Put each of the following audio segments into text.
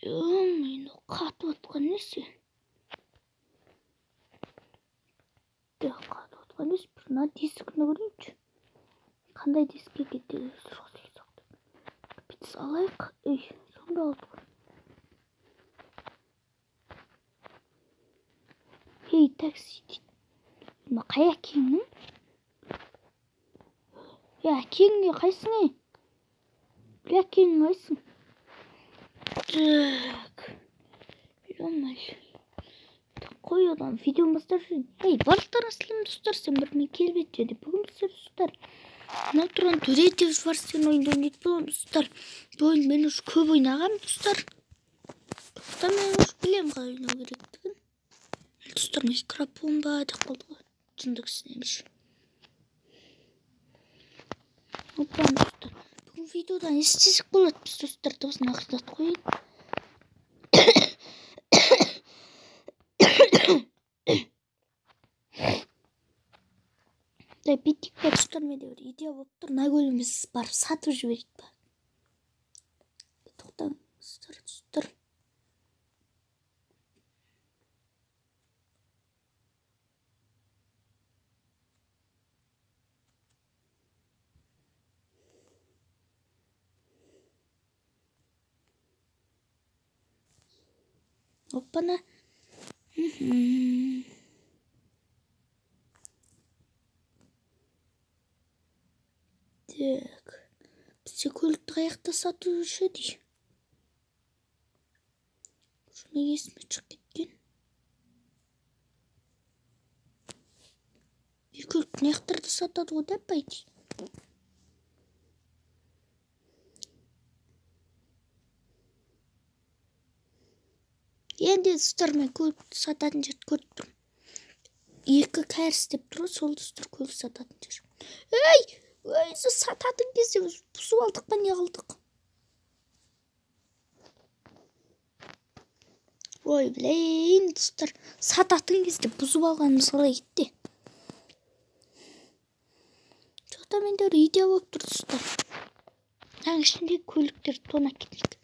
Мені қатып отқан несі? Қатып отқан несі? Мына дискіні көрейінші. Қандай дискке кетеді? Біз алайық. Сонда алдық. Такси дейді. Мына қай әкеңнің? Әкеңге қайсың? Әкеңнің қайсың? Так. Қой одан видеоны бастап жүрейін. Барлықтарыңыз сәлем достар, сен бір мен келбет және бүгін біздер достар. Мынау тұрған төре деп бар сен ойында ойнайды боламын достар. Ойын мен уже көп ойнағам достар. Тоқта мен уже білем қалай ойнау керектігін. Достар микрофон ба деп қалды ғой. Шындық сенеміз. Опан достар. Бүгін видеодан не істесек болады біз достар, дауысын ақылдат қойын. Биттік бе достар, менде бір идея болып тұр. Мына көлін біз барып сатып жіберейік па. Тоқтаңыз достар. Опана. Так. Бізде көлікті қаяқта сату жүрші дей. Шына есіме шығып кеткен. Көліктің аяқтарды сатады ғой деп байды. Енді достар, мен көлікті сататын жерді көріп тұрмын. Екі кәріс деп тұр, сол достар көлік сататын жер. Өзі сататын кезде бұзып алдық па не қылдық? Білейін достар, сататын кезде бұзып алғанымыз қалай кетті. Жоқта менде бір идея болып тұр достар. Таң ішінде көліктер тонап кетейік.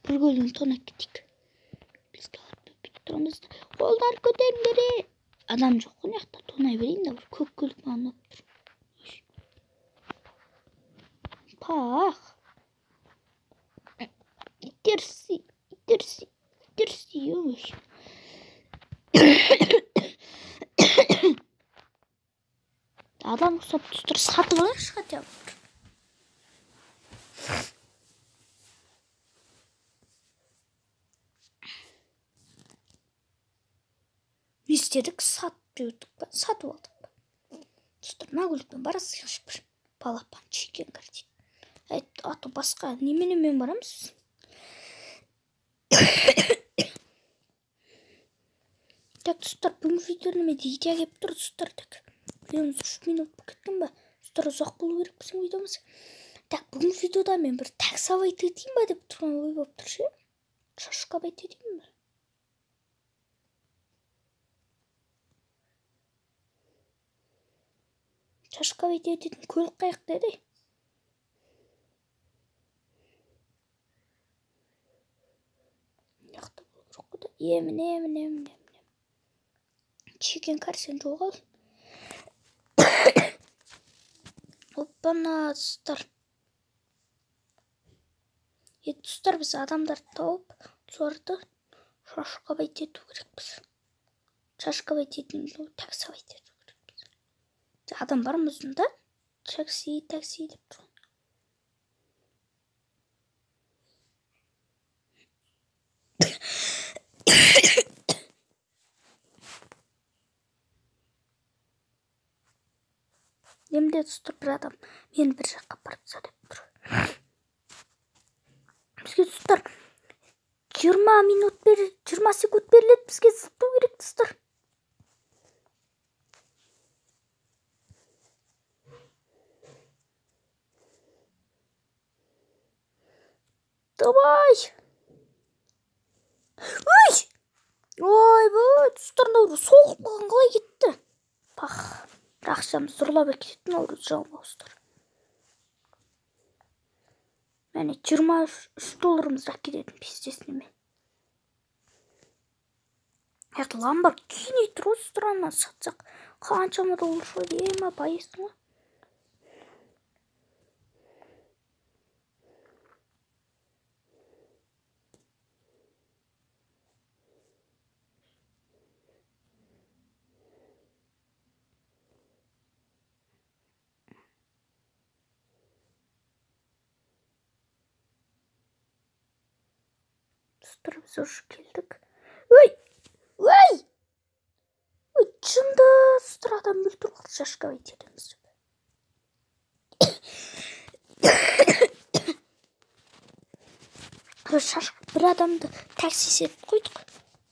Бір көлігін тонап кетейік. Қолдар көтеріңдер. Адам жоқ қой, яқта тонай берейін да, бір көк көлік маған өп тұр. Пақ. Итерси, өмір. Адам ұқсап тұстыр, сатып алайықшы хотя бы. Не істедік? Сатып алдық па. Достар, мына көлікпен барасыз бір балапан чикен картин. Аты басқа неменемен барамыз? Так, достар, бүгін видеоны менде идея келіп тұр, достар. Так, видеомыз 3 минут болып кеткен ба? Достар, ұзақ болу керек біздің видеомыз. Так, бүгін видеода мен бір таксовать етейін ба деп тұрған ой болып тұр ше. Шашкабайт етейін ба? Шашкабайт ететін көлік қаяқ деді. Емін. Чикен карсен жоғал. Оппана, достар. Достар, біз адамдарды тауып, соларды шашкабайт ету керекпіз. Шашкабайт ететін таксовайт ету керекпіз. Адам бар мұзында? Такси деп тұрған. Емде достар, бір адам мені бір жаққа барып деп тұр. Бізге достар 20 секунд беріледі, бізге зытту керек достар. Давай! Достар, соғып қалған қалай кетті? Пах, бір ақшамыз ұрлап әкететін ол жалмаустар. Мәне $23 әкететін пиздесіне ме? Lamborghini тұр странно сатсақ қаншама доллар шығады ема байысың ғой. Достар, біз уже келдік. Ой! Чында достар, адам өлтір қылды шашқа байтедіңіз. Шашқа бір адамды такси сетіп қойдық.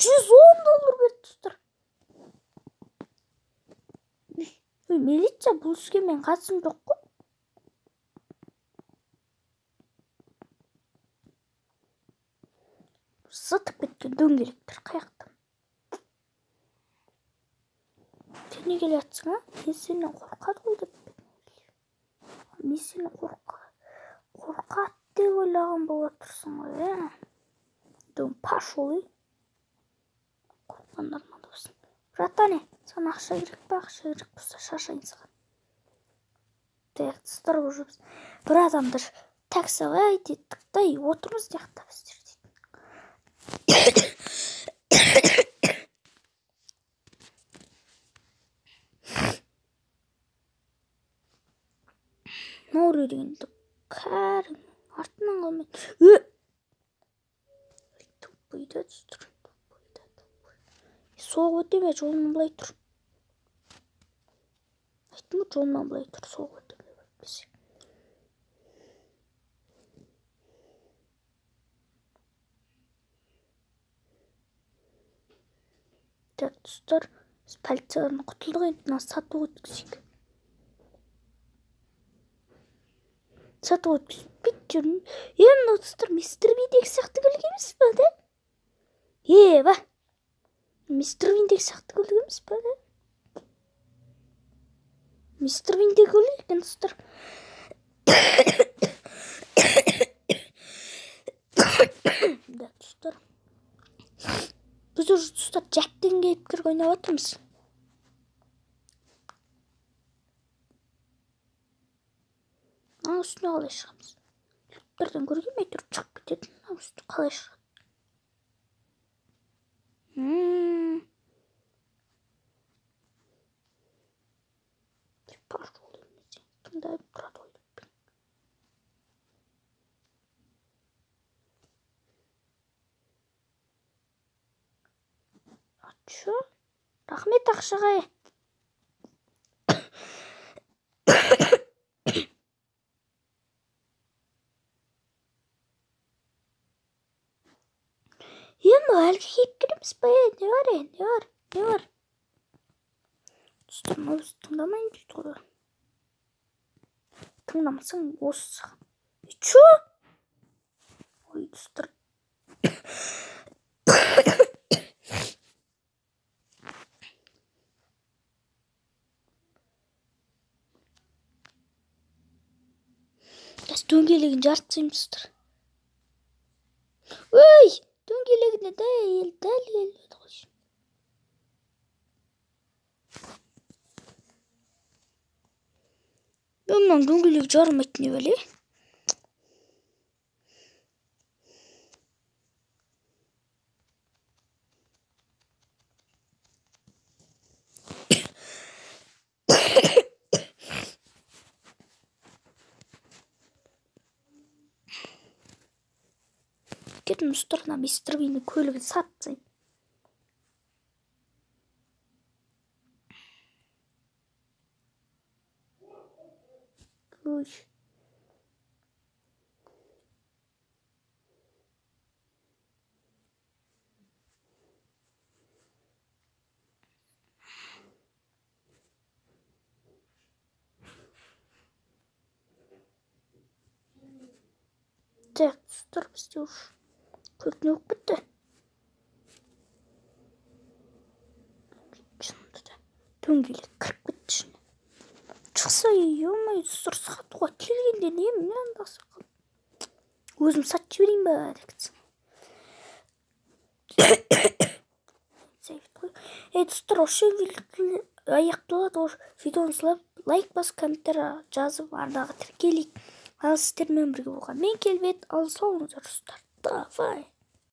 110 доллар берді достар. Милиция бұл іске мен қатысым жоқ қой. Сатып кеткен дөңгелектер қаяқтан. Сен не келе жатсың, а? Мен сенен қорқады ғой деп. Мен сені қорқады деп ойлаған болып тұрсың ғой, ә? Дөң пашол, қорққандар ма досын. Братане, саған ақша керек па? Ақша керек болса шашайын саған. Так, достар, уже біз бір адамды таксиға айттық та, отырмыз дияқта біздер. Норы дегенді кәрің артынан қалмайды. Туппайды достар. Соғып өтеме, жолынан былай тұр. Айттым, жолынан былай тұр, соғып өтеме. Так, достар, біз полициядан құтылдық, енді мына сатып өткізейік. Сатып өткізіп біттерін. Мына достар, мистер Биндегі сияқты көлік емес па, да? Ба, мистер Биндегі сияқты көлік емес па, да? Мистер Биндегі көлік екен, достар. Да, достар. Біз уже достар жаттен келіп кіріп ойнап отырмыз. Үстіне қалай шығамыз? Бірден көрген әйтеуір шығып кететін. Үсті қалай шығады? Бар жол емес. Тыңдайып тұрады ойдықпен. Атшы? Рахмет ақшаға. Әлгі кейіп кереміз ба, не бар? Достар, өз тыңдамайын дейді ғой. Тыңдамасаң осы саған. Чо? Ой, достар. Дөңгелегін жартысайым, достар. Ой! Дөңгелегіне дәл еді ғой. Мен дөңгелек жармайтын не бәле? Кетім ұстарына мистер Биндің көлігін сатсайын. Ой. Так, достар, бізде уж көлік не болып кетті. Дөңгелек кіріп кетті ішіне. Шықса, ой, достар, сатуға келгенде не андақсы қылып. Өзім сатып жіберейін ба, дегенсің. Сейфті Достар, ошо аякталат. Видеону сылап, лайк басып, комменттер жазып, ардагы тиркелик. Ал сиздер менен бирге болгон мен Келбет. Ал салыңыздар достар. Давай.